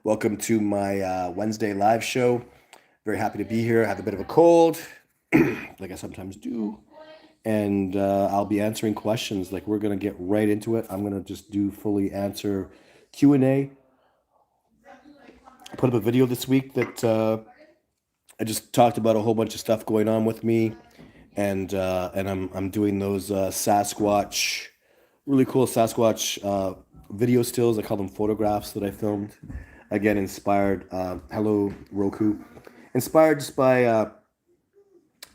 Welcome to my Wednesday live show. Very happy to be here. I have a bit of a cold, like I sometimes do, and I'll be answering questions. Like we're gonna get right into it. I'm gonna just do fully answer Q&A. I put up a video this week that I just talked about a whole bunch of stuff going on with me, and I'm doing those Sasquatch, really cool Sasquatch video stills. I call them photographs that I filmed. Again, inspired. Hello, Roku. Inspired just by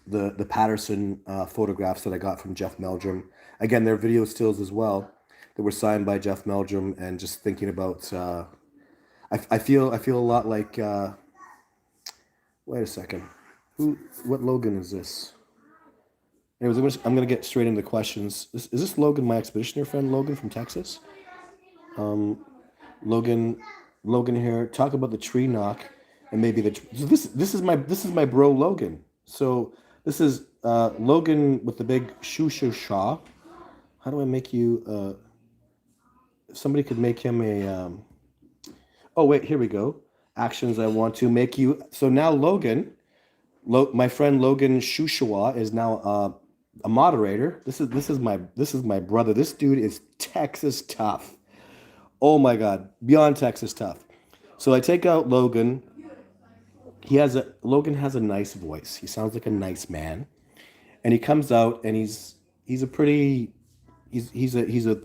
the Patterson photographs that I got from Jeff Meldrum. Again, they're video stills as well that were signed by Jeff Meldrum. And just thinking about, I feel a lot like. Wait a second. What Logan is this? Anyways, I'm gonna get straight into the questions. Is this Logan, my expeditioner friend, Logan from Texas? Logan, Logan here. Talk about the tree knock, and maybe this is my bro Logan. So this is Logan with the big shoo shaw. How do I make you? If somebody could make him a. Oh wait, here we go. Actions I want to make you. So now Logan, my friend Logan Shushawa is now a moderator. This is my brother. This dude is Texas tough. Oh my God, beyond Texas tough. So I take out Logan. Logan has a nice voice. He sounds like a nice man, and he comes out and he's a pretty he's a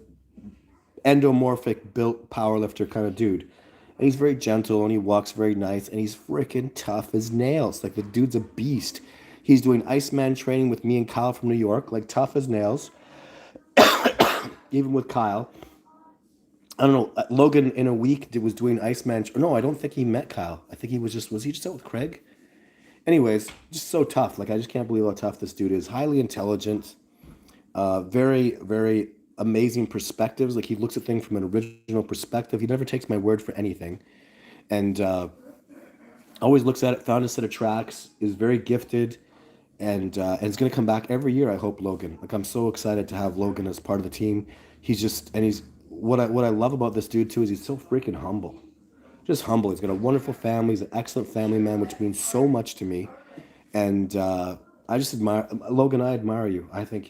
endomorphic built powerlifter kind of dude. And he's very gentle and he walks very nice and he's freaking tough as nails. Like the dude's a beast. He's doing Iceman training with me and Kyle from New York, like tough as nails. Even with Kyle. I don't know. Logan in a week was doing Iceman. No, I don't think he met Kyle. I think was he just out with Craig? Anyways, just so tough. Like I just can't believe how tough this dude is. Highly intelligent. Very, very amazing perspectives. Like he looks at things from an original perspective. He never takes my word for anything, and always looks at it. Found a set of tracks. Is very gifted, and it's gonna come back every year. I hope Logan. Like I'm so excited to have Logan as part of the team. He's what I love about this dude too is he's so freaking humble. Just humble. He's got a wonderful family. He's an excellent family man, which means so much to me, and. I just admire Logan. I admire you. I think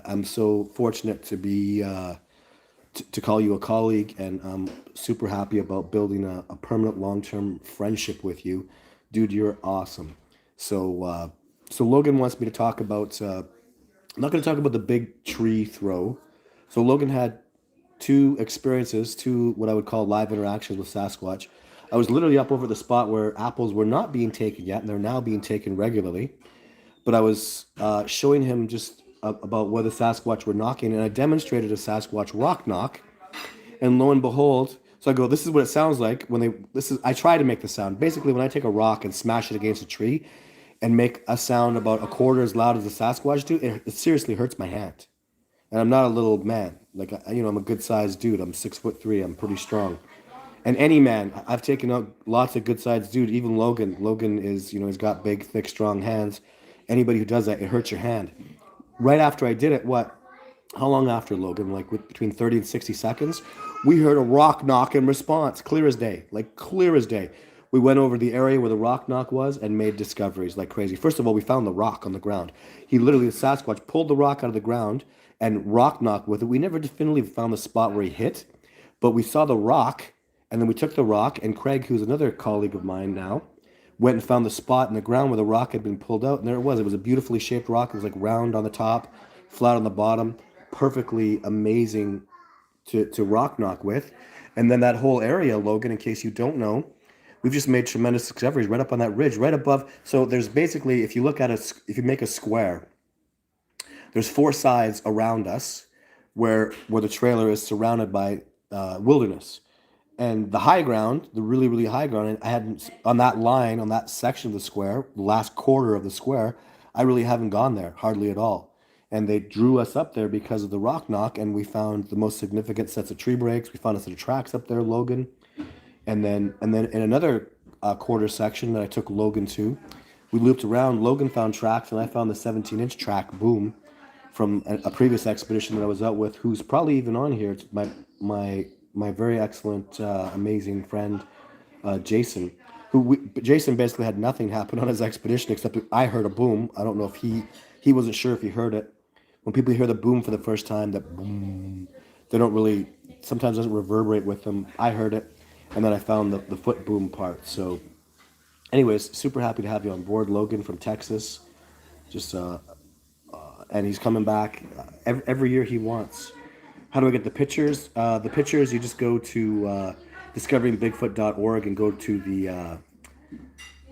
I'm so fortunate to be to call you a colleague, and I'm super happy about building a permanent, long-term friendship with you, dude. You're awesome. So Logan wants me to talk about. I'm not going to talk about the big tree throw. So Logan had two experiences, two what I would call live interactions with Sasquatch. I was literally up over the spot where apples were not being taken yet, and they're now being taken regularly. But I was showing him just about where the Sasquatch were knocking, and I demonstrated a Sasquatch rock knock. And lo and behold, so I go, this is what it sounds like I try to make the sound. Basically, when I take a rock and smash it against a tree and make a sound about a quarter as loud as the Sasquatch do, it seriously hurts my hand. And I'm not a little man. Like, I'm a good-sized dude. I'm 6'3". I'm pretty strong. And any man, I've taken out lots of good-sized dude, even Logan. Logan is, he's got big, thick, strong hands. Anybody who does that, it hurts your hand. Right after I did it, how long after, Logan? Like between 30 and 60 seconds, we heard a rock knock in response, clear as day, like clear as day. We went over the area where the rock knock was and made discoveries like crazy. First of all, we found the rock on the ground. The Sasquatch, pulled the rock out of the ground and rock knocked with it. We never definitively found the spot where he hit, but we saw the rock, and then we took the rock, and Craig, who's another colleague of mine now, went and found the spot in the ground where the rock had been pulled out, and there it was. It was a beautifully shaped rock. It was like round on the top, flat on the bottom, perfectly amazing to rock knock with. And then that whole area, Logan, in case you don't know, we've just made tremendous discoveries right up on that ridge, right above. So there's basically, if you make a square, there's four sides around us where the trailer is surrounded by wilderness. And the high ground, the really, really high ground, and I hadn't, on that line, on that section of the square, the last quarter of the square, I really haven't gone there, hardly at all. And they drew us up there because of the rock knock, and we found the most significant sets of tree breaks. We found a set of tracks up there, Logan. And then in another quarter section that I took Logan to, we looped around. Logan found tracks, and I found the 17-inch track, boom, from a previous expedition that I was out with, who's probably even on here. It's my very excellent, amazing friend, Jason, Jason basically had nothing happen on his expedition except I heard a boom. I don't know if he wasn't sure if he heard it. When people hear the boom for the first time, that boom, they don't really, sometimes doesn't reverberate with them. I heard it, and then I found the foot boom part. So, anyways, super happy to have you on board, Logan from Texas. Just and he's coming back every year he wants. How do I get the pictures? The pictures, you just go to discoveringbigfoot.org and go to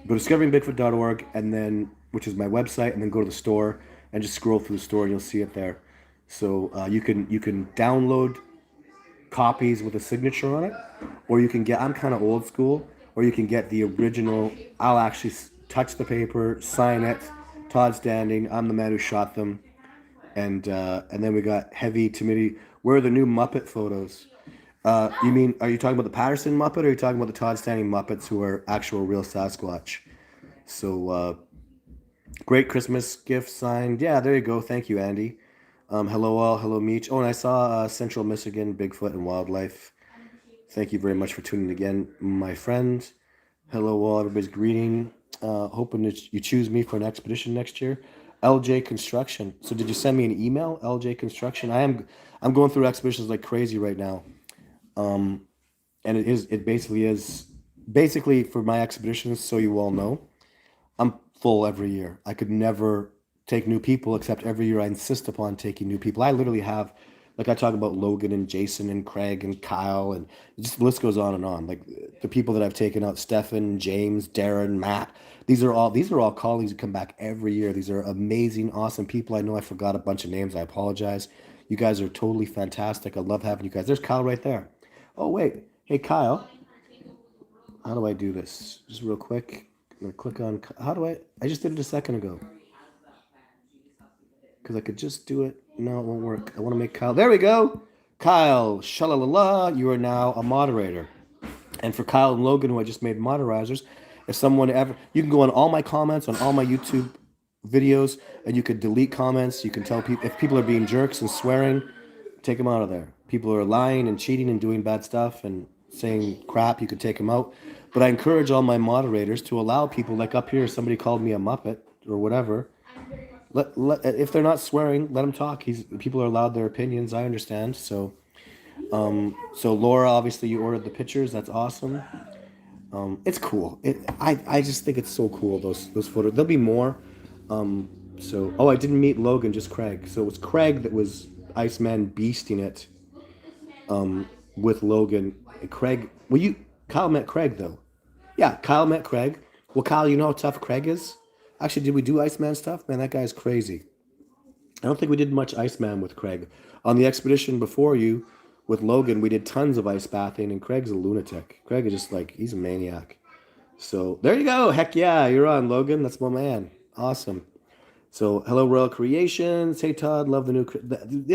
discoveringbigfoot.org, and then, which is my website, and then go to the store and just scroll through the store and you'll see it there. So you can download copies with a signature on it, or you can get, I'm kind of old school, or you can get the original. I'll actually touch the paper, sign it. Todd Standing, I'm the man who shot them, and then we got Heavy Timidity. Where are the new Muppet photos? You mean, are you talking about the Patterson Muppet, or are you talking about the Todd Standing Muppets who are actual real Sasquatch? So, great Christmas gift signed. Yeah, there you go. Thank you, Andy. Hello all. Hello, Meech. Oh, and I saw Central Michigan Bigfoot and Wildlife. Thank you very much for tuning in again, my friend. Hello all. Everybody's greeting. Hoping that you choose me for an expedition next year. LJ Construction. So did you send me an email, LJ Construction? I'm going through expeditions like crazy right now. And it basically is for my expeditions, so you all know, I'm full every year. I could never take new people, except every year I insist upon taking new people. I literally have, like, I talk about Logan and Jason and Craig and Kyle, and just the list goes on and on. Like the people that I've taken out: Stefan, James, Darren, Matt. These are all colleagues who come back every year. These are amazing, awesome people. I know I forgot a bunch of names. I apologize. You guys are totally fantastic. I love having you guys. There's Kyle right there. Oh wait, hey Kyle. How do I do this? Just real quick. I'm gonna click on. How do I? I just did it a second ago. Because I could just do it. No, it won't work. I want to make Kyle. There we go. Kyle, shalalala, you are now a moderator. And for Kyle and Logan, who I just made moderators, if someone ever, you can go on all my comments on all my YouTube videos, and you could delete comments. You can tell people if people are being jerks and swearing, take them out of there. People are lying and cheating and doing bad stuff and saying crap, you could take them out. But I encourage all my moderators to allow people, like up here, somebody called me a Muppet or whatever. If they're not swearing, let them talk. People are allowed their opinions. I understand. So Laura, obviously you ordered the pictures. That's awesome. It's cool. I just think it's so cool. Those photos. There'll be more. I didn't meet Logan, just Craig. So it was Craig that was Iceman beasting it. With Logan and Craig. Kyle met Craig though. Yeah, Kyle met Craig. Well, Kyle, you know how tough Craig is? Actually, did we do Iceman stuff? Man, that guy's crazy. I don't think we did much Iceman with Craig. On the expedition before you, with Logan, we did tons of ice bathing, and Craig's a lunatic. Craig is just like, he's a maniac. So there you go. Heck yeah, you're on, Logan. That's my man. Awesome. So hello, Royal Creations. Hey, Todd, love the new.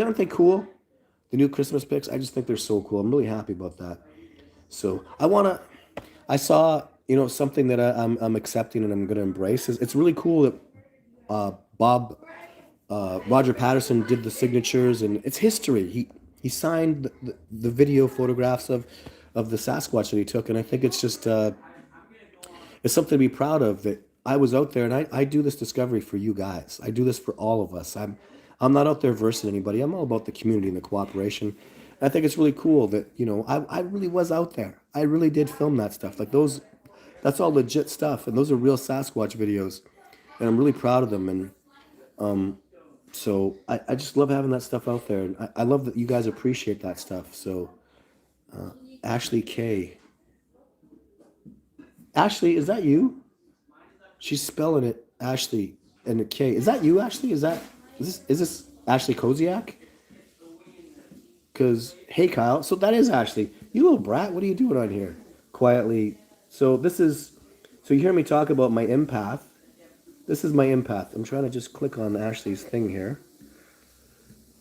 Aren't they cool? The new Christmas pics. I just think they're so cool. I'm really happy about that. So I saw something that I'm accepting and I'm gonna embrace. It's really cool that Roger Patterson did the signatures, and it's history. He signed the video photographs of the Sasquatch that he took, and I think it's just it's something to be proud of, that I was out there, and I do this discovery for you guys. I do this for all of us. I'm not out there versing anybody. I'm all about the community and the cooperation. And I think it's really cool that I really was out there. I really did film that stuff. Like those, that's all legit stuff, and those are real Sasquatch videos, and I'm really proud of them. And so I just love having that stuff out there, and I love that you guys appreciate that stuff. So Ashley K. Ashley, is that you? She's spelling it Ashley and a K. Is that you, Ashley? Is this Ashley Koziak? Because, hey, Kyle. So that is Ashley. You little brat. What are you doing on here? Quietly. So you hear me talk about my empath. This is my empath. I'm trying to just click on Ashley's thing here.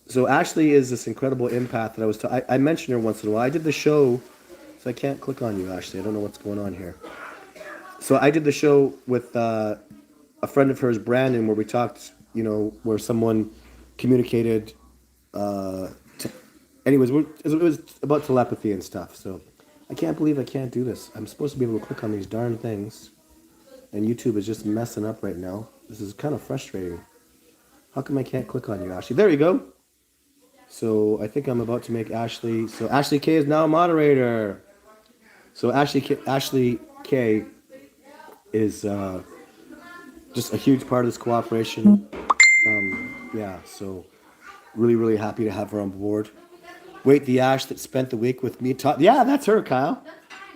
So Ashley is this incredible empath that I mention her once in a while. I did the show, so I can't click on you, Ashley. I don't know what's going on here. So I did the show with a friend of hers, Brandon, where we talked, where someone communicated. Anyways, it was about telepathy and stuff. So I can't believe I can't do this. I'm supposed to be able to click on these darn things, and YouTube is just messing up right now. This is kind of frustrating. How come I can't click on you, Ashley? There you go. So I think I'm about to make Ashley. So Ashley K is now a moderator. So Ashley K is just a huge part of this cooperation. Yeah, so really, really happy to have her on board. Wait, the Ash that spent the week with me. Yeah, that's her, Kyle.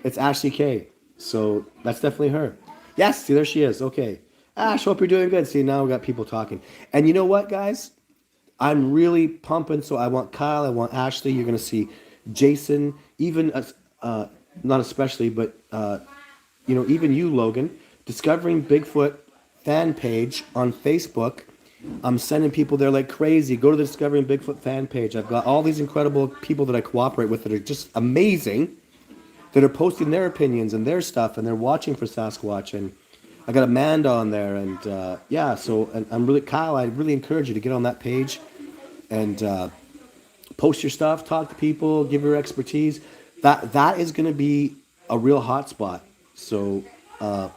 It's Ashley K. So that's definitely her. Yes, see, there she is. Okay. Ash, hope you're doing good. See, now we got people talking. And you know what, guys? I'm really pumping. So I want Kyle, I want Ashley. You're going to see Jason, even, not especially, but, even you, Logan, Discovering Bigfoot fan page on Facebook. I'm sending people there like crazy. Go to the Discovering Bigfoot fan page. I've got all these incredible people that I cooperate with that are just amazing, that are posting their opinions and their stuff, and they're watching for Sasquatch. And I got Amanda on there, and and I'm really, Kyle, I really encourage you to get on that page and post your stuff, talk to people, give your expertise. That is going to be a real hot spot. So I'm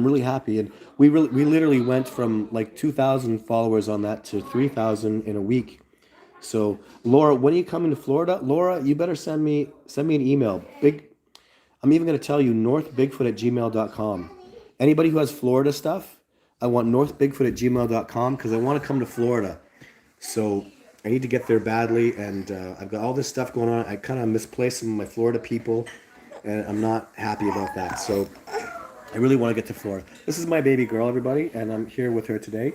really happy, and we literally went from like 2,000 followers on that to 3,000 in a week. So Laura, when are you coming to Florida? Laura, you better send me an email. I'm even going to tell you northbigfoot@gmail.com. Anybody who has Florida stuff, I want northbigfoot@gmail.com because I want to come to Florida. So I need to get there badly, and I've got all this stuff going on. I kind of misplaced some of my Florida people, and I'm not happy about that. So I really want to get to Florida. This is my baby girl, everybody, and I'm here with her today.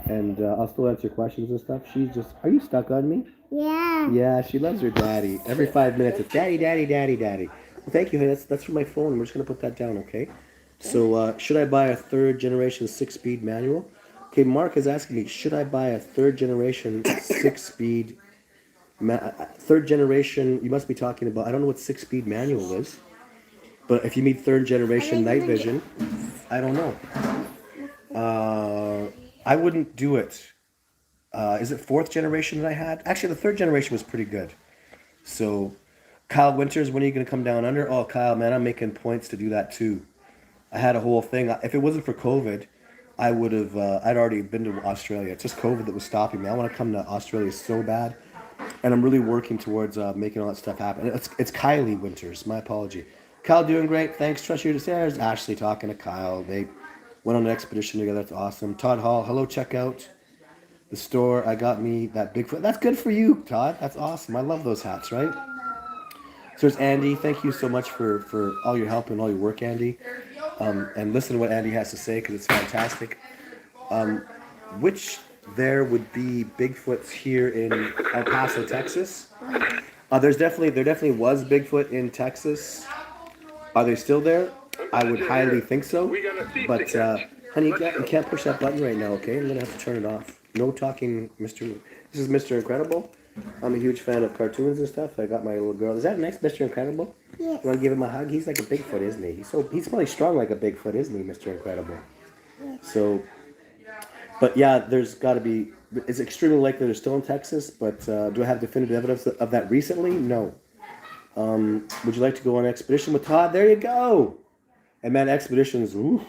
And I'll still answer questions and stuff. Are you stuck on me? Yeah. Yeah, she loves her daddy. Every 5 minutes, it's daddy, daddy, daddy, daddy. Well, thank you, honey. That's from my phone. We're just going to put that down, okay? So, should I buy a third generation 6-speed manual? Okay, Mark is asking me, should I buy a third generation 6-speed, third generation, you must be talking about, I don't know what 6-speed manual is. But if you mean third generation night vision, I don't know. I wouldn't do it. Is it fourth generation that I had? Actually, the third generation was pretty good. So, Kyle Winters, when are you going to come down under? Oh, Kyle, man, I'm making points to do that too. I had a whole thing. If it wasn't for COVID, I would have. I'd already been to Australia. It's just COVID that was stopping me. I want to come to Australia so bad, and I'm really working towards making all that stuff happen. It's Kylie Winters. My apology. Kyle, doing great. Thanks. Trust you to say. There's Ashley talking to Kyle. They went on an expedition together. That's awesome. Todd Hall, hello. Check out the store. I got me that Bigfoot. That's good for you, Todd. That's awesome. I love those hats, right? So there's Andy. Thank you so much for all your help and all your work, Andy. And listen to what Andy has to say because it's fantastic. Which there would be Bigfoots here in El Paso, Texas. There definitely was Bigfoot in Texas. Are they still there? I would highly think so. But honey, you can't push that button right now, okay? I'm gonna have to turn it off. No talking, Mr. This is Mr. Incredible. I'm a huge fan of cartoons and stuff. I got my little girl. Is that nice, Mr. Incredible? Yes. You want to give him a hug? He's like a Bigfoot, isn't he? He's probably strong like a Bigfoot, isn't he, Mr. Incredible? Yes. So, but yeah, there's got to be. It's extremely likely they're still in Texas. But do I have definitive evidence of that recently? No. Would you like to go on an expedition with Todd? There you go. And man, expeditions. Ooh,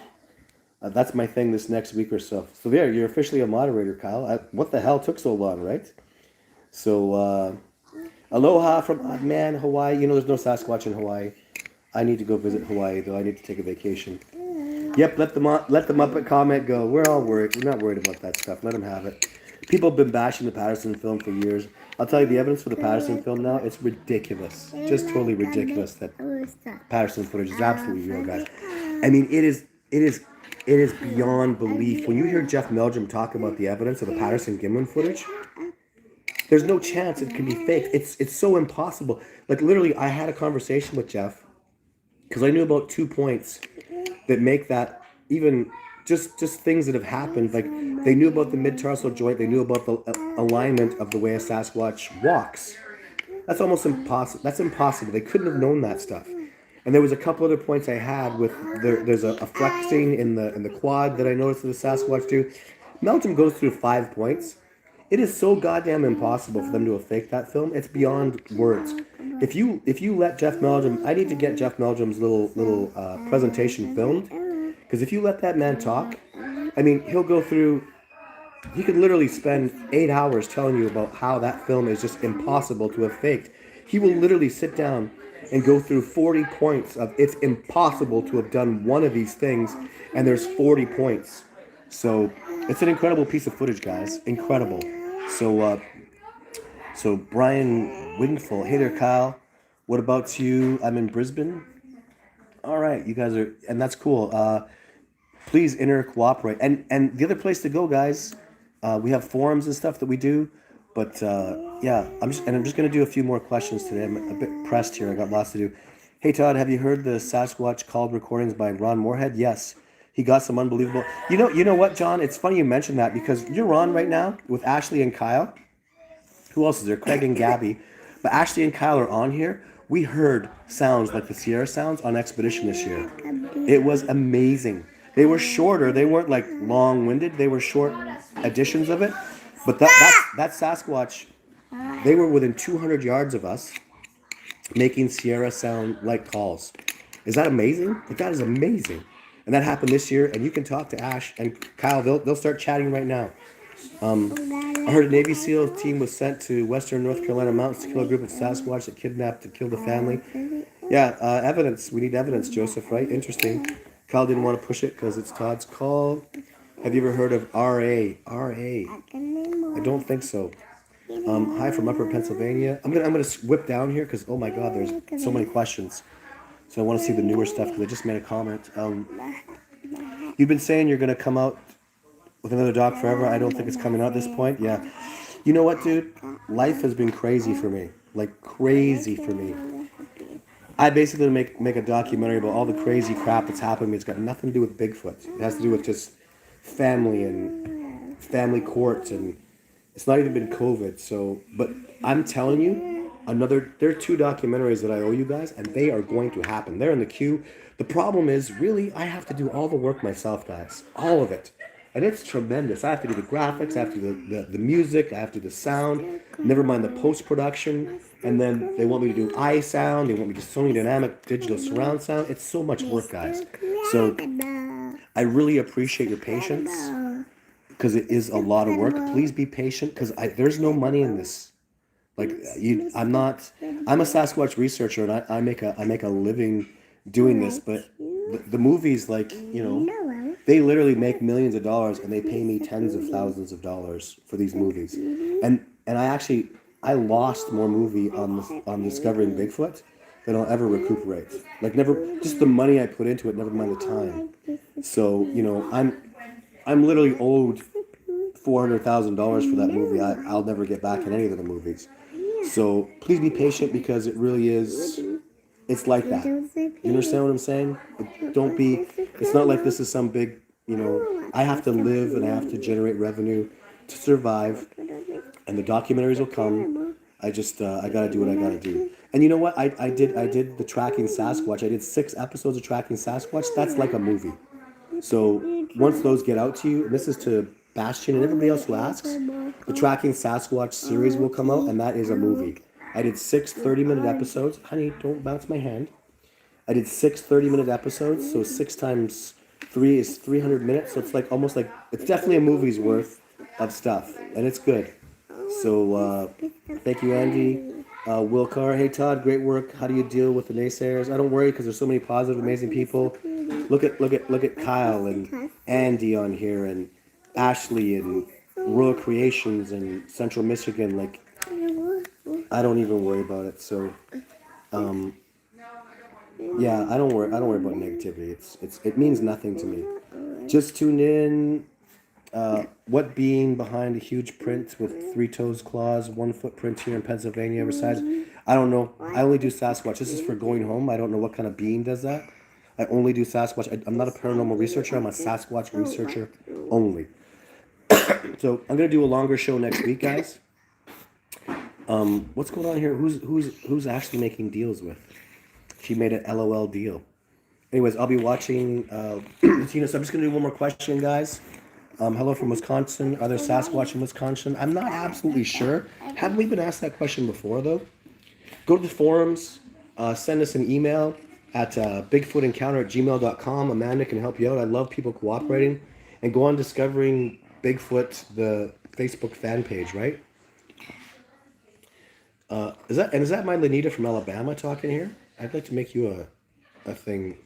that's my thing this next week or so. So there, you're officially a moderator, Kyle. What the hell took so long, right? So, aloha from man, Hawaii. You know, there's no Sasquatch in Hawaii. I need to go visit Hawaii, though. I need to take a vacation. Yep, let the Muppet comment go. We're all worried. We're not worried about that stuff. Let them have it. People have been bashing the Patterson film for years. I'll tell you the evidence for the Patterson film now. It's ridiculous. Just totally ridiculous that Patterson footage is absolutely real, guys. I mean, it is beyond belief. When you hear Jeff Meldrum talk about the evidence of the Patterson Gimlin footage, there's no chance it can be faked. It's so impossible. Like literally, I had a conversation with Jeff because I knew about 2 points that make that even just things that have happened. Like they knew about the mid-tarsal joint. They knew about the alignment of the way a Sasquatch walks. That's almost impossible. That's impossible. They couldn't have known that stuff. And there was a couple other points I had with there's a flexing in the quad that I noticed that the Sasquatch do. Meldrum goes through 5 points. It is so goddamn impossible for them to have faked that film. It's beyond words. If you let Jeff Meldrum, I need to get Jeff Meldrum's little presentation filmed, because if you let that man talk, I mean, he'll go through. He could literally spend 8 hours telling you about how that film is just impossible to have faked. He will literally sit down and go through 40 points of it's impossible to have done one of these things, and there's 40 points. So it's an incredible piece of footage, guys. Incredible. So Brian Wingful, hey there, Kyle. What about you? I'm in Brisbane. All right, you guys are, and that's cool. Please cooperate. And the other place to go, guys, we have forums and stuff that we do. But yeah, I'm just gonna do a few more questions today. I'm a bit pressed here. I got lots to do. Hey Todd, have you heard the Sasquatch called recordings by Ron Moorhead? Yes. He got some unbelievable. You know what, John? It's funny you mentioned that, because you're on right now with Ashley and Kyle. Who else is there? Craig and Gabby. But Ashley and Kyle are on here. We heard sounds like the Sierra sounds on Expedition this year. It was amazing. They were shorter. They weren't like long-winded. They were short editions of it. But that Sasquatch, they were within 200 yards of us, making Sierra sound like calls. Is that amazing? Like, that is amazing. And that happened this year. And you can talk to Ash and Kyle. They'll start chatting right now. I heard a Navy SEAL team was sent to Western North Carolina mountains to kill a group of Sasquatch that kidnapped and killed the family. Yeah, evidence. We need evidence, Joseph, right? Interesting. Kyle didn't want to push it because it's Todd's call. Have you ever heard of RA? RA. I don't think so. Hi from Upper Pennsylvania. I'm gonna whip down here because, oh my God, there's so many questions. So I want to see the newer stuff because I just made a comment. You've been saying you're gonna come out with another doc forever. I don't think it's coming out at this point. Yeah. You know what, dude? Life has been crazy for me. Like, crazy for me. I basically make a documentary about all the crazy crap that's happened to me. It's got nothing to do with Bigfoot. It has to do with just family and family courts, and it's not even been COVID. So, but I'm telling you, there are 2 documentaries that I owe you guys, and they are going to happen. They're in the queue. The problem is, really, I have to do all the work myself, guys. All of it. And it's tremendous. I have to do the graphics, I have to do the music, I have to do the sound, never mind the post-production. And then they want me to do iSound, they want me to do Sony Dynamic Digital Surround Sound. It's so much work, guys. So I really appreciate your patience, because it is a lot of work. Please be patient, because there's no money in this. Like, I'm a Sasquatch researcher, and I make a living doing this, but the movies, like, they literally make millions of dollars, and they pay me tens of thousands of dollars for these movies. And I lost more movie on discovering Bigfoot than I'll ever recuperate. Like, never, just the money I put into it, never mind the time. So, I'm literally owed $400,000 for that movie. I'll never get back in any of the movies. So please be patient, because it really is. It's like that. You understand what I'm saying? Don't be. It's not like this is some big. I have to live and I have to generate revenue to survive, and the documentaries will come. I gotta do what I gotta do. And you know what? I did the Tracking Sasquatch. I did 6 episodes of Tracking Sasquatch. That's like a movie. So once those get out to you, and this is to Bastian and everybody else who asks, the Tracking Sasquatch series will come out, and that is a movie. I did 6 30-minute episodes. Honey, don't bounce my hand. I did 6 30-minute episodes, so 6 times 3 is 300 minutes. So it's like almost like, it's definitely a movie's worth of stuff, and it's good. So thank you, Andy. Will Carr, hey Todd, great work. How do you deal with the naysayers? I don't worry, because there's so many positive, amazing people. Look at Kyle and Andy on here, and Ashley and Royal Creations and Central Michigan. Like, I don't even worry about it. So, yeah, I don't worry about negativity. It means nothing to me. Just tuned in. What being behind a huge print with 3 toes, claws, 1 footprint here in Pennsylvania, besides? I don't know. I only do Sasquatch. This is for going home. I don't know what kind of being does that. I only do Sasquatch. I'm not a paranormal researcher. I'm a Sasquatch researcher only. So I'm gonna do a longer show next week, guys. What's going on here? Who's actually making deals with? She made an LOL deal. Anyways, I'll be watching Tina. So I'm just gonna do one more question, guys. Hello from Wisconsin. Are there Sasquatch in Wisconsin? I'm not absolutely sure. Haven't we been asked that question before, though? Go to the forums. Send us an email at bigfootencounter@gmail.com. Amanda can help you out. I love people cooperating. And go on Discovering Bigfoot, the Facebook fan page, right? Is that my Lenita from Alabama talking here? I'd like to make you a thing.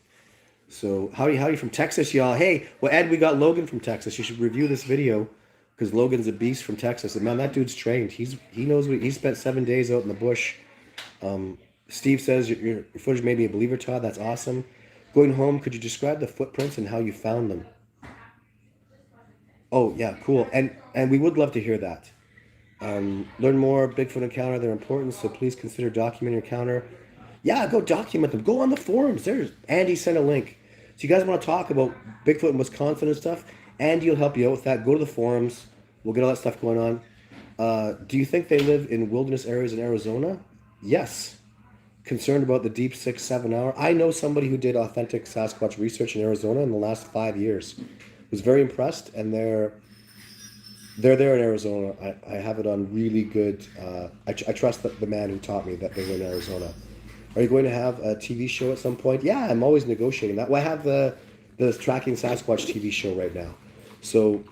So howdy from Texas, y'all. Hey, well, Ed, we got Logan from Texas. You should review this video because Logan's a beast from Texas. And man, that dude's trained. He knows what he spent 7 days out in the bush. Steve says your footage made me a believer, Todd. That's awesome. Going home, could you describe the footprints and how you found them? Oh yeah, cool. And we would love to hear that. Learn more Bigfoot encounter, their importance. So please consider documenting your encounter. Yeah, go document them. Go on the forums. There's Andy sent a link. So you guys want to talk about Bigfoot in Wisconsin and stuff? Andy will help you out with that. Go to the forums. We'll get all that stuff going on. Do you think they live in wilderness areas in Arizona? Yes. Concerned about the deep 6-7 hour. I know somebody who did authentic Sasquatch research in Arizona in the last 5 years. Was very impressed, and they're there in Arizona. I have it on really good. I trust the man who taught me that they were in Arizona. Are you going to have a TV show at some point? Yeah, I'm always negotiating that. Well, I have the Tracking Sasquatch TV show right now. So,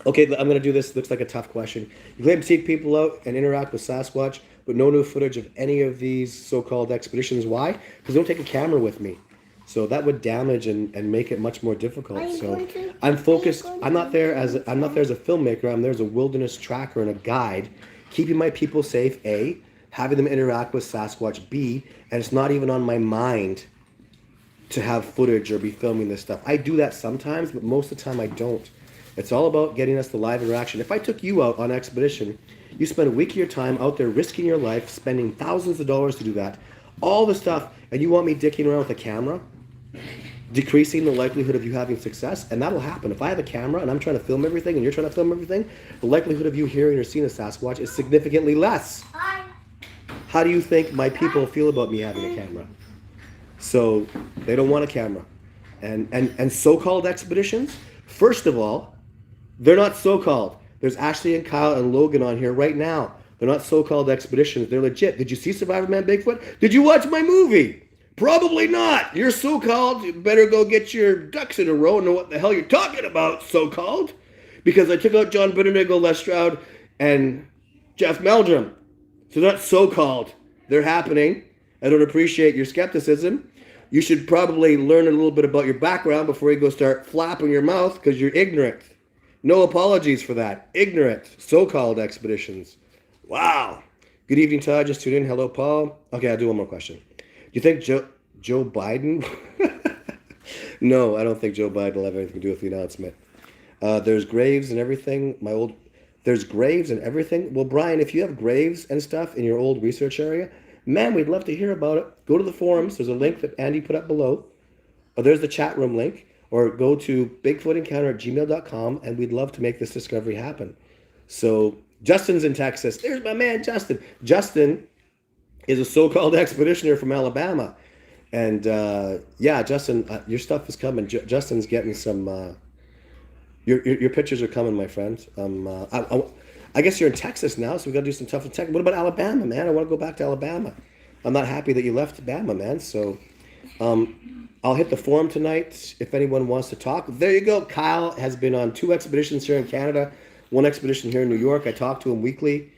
okay, I'm going to do this. Looks like a tough question. You claim to seek people out and interact with Sasquatch, but no new footage of any of these so-called expeditions. Why? Because I don't take a camera with me. So that would damage and make it much more difficult. So I'm focused. I'm not there as a filmmaker. I'm there as a wilderness tracker and a guide, keeping my people safe, A, having them interact with Sasquatch, B, and it's not even on my mind to have footage or be filming this stuff. I do that sometimes, but most of the time I don't. It's all about getting us the live interaction. If I took you out on expedition, you spend a week of your time out there risking your life, spending thousands of dollars to do that, all the stuff, and you want me dicking around with a camera, decreasing the likelihood of you having success, and that'll happen. If I have a camera and I'm trying to film everything and you're trying to film everything, the likelihood of you hearing or seeing a Sasquatch is significantly less. How do you think my people feel about me having a camera? So they don't want a camera. And so-called expeditions, first of all, they're not so-called. There's Ashley and Kyle and Logan on here right now. They're not so-called expeditions. They're legit. Did you see Survivor Man Bigfoot? Did you watch my movie? Probably not. You're so-called. You better go get your ducks in a row and know what the hell you're talking about, so-called. Because I took out John Benedigo, Les Stroud, and Jeff Meldrum. So that's so-called. They're happening. I don't appreciate your skepticism. You should probably learn a little bit about your background before you go start flapping your mouth because you're ignorant. No apologies for that. Ignorant. So-called expeditions. Wow. Good evening, Todd. Just tuned in. Hello, Paul. Okay, I'll do one more question. Do you think Joe Biden? No, I don't think Joe Biden will have anything to do with the announcement. There's graves and everything. There's graves and everything. Well, Brian, if you have graves and stuff in your old research area, man, we'd love to hear about it. Go to the forums. There's a link that Andy put up below. Or there's the chat room link. Or go to bigfootencounter@gmail.com, and we'd love to make this discovery happen. So Justin's in Texas. There's my man, Justin. Justin is a so-called expeditioner from Alabama. And yeah, Justin, your stuff is coming. Justin's getting some... Your pictures are coming, my friend. I guess you're in Texas now, so we got to do some stuff in Texas. What about Alabama, man? I want to go back to Alabama. I'm not happy that you left Alabama, man. So I'll hit the forum tonight if anyone wants to talk. There you go. Kyle has been on 2 expeditions here in Canada, 1 expedition here in New York. I talk to him weekly.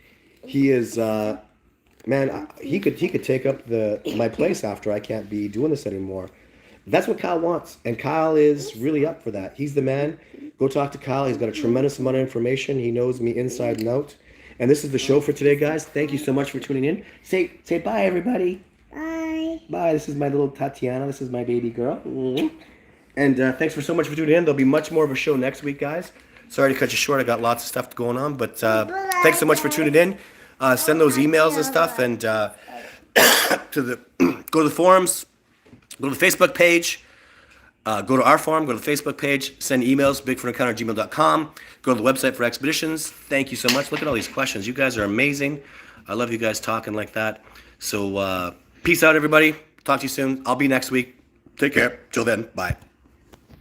He is, man, he could take up my place after I can't be doing this anymore. That's what Kyle wants, and Kyle is really up for that. He's the man. Go talk to Kyle. He's got a tremendous amount of information. He knows me inside and out. And this is the show for today, guys. Thank you so much for tuning in. Say bye, everybody. Bye. Bye. This is my little Tatiana. This is my baby girl. Mm-hmm. And thanks for so much for tuning in. There'll be much more of a show next week, guys. Sorry to cut you short. I got lots of stuff going on, but thanks so much for tuning in. Send those emails and stuff, and go to the forums. Go to the Facebook page. Go to our forum. Go to the Facebook page. Send emails, bigfootencounter@gmail.com. Go to the website for expeditions. Thank you so much. Look at all these questions. You guys are amazing. I love you guys talking like that. So peace out, everybody. Talk to you soon. I'll be next week. Take care. Till then, bye.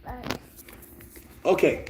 Bye. Okay.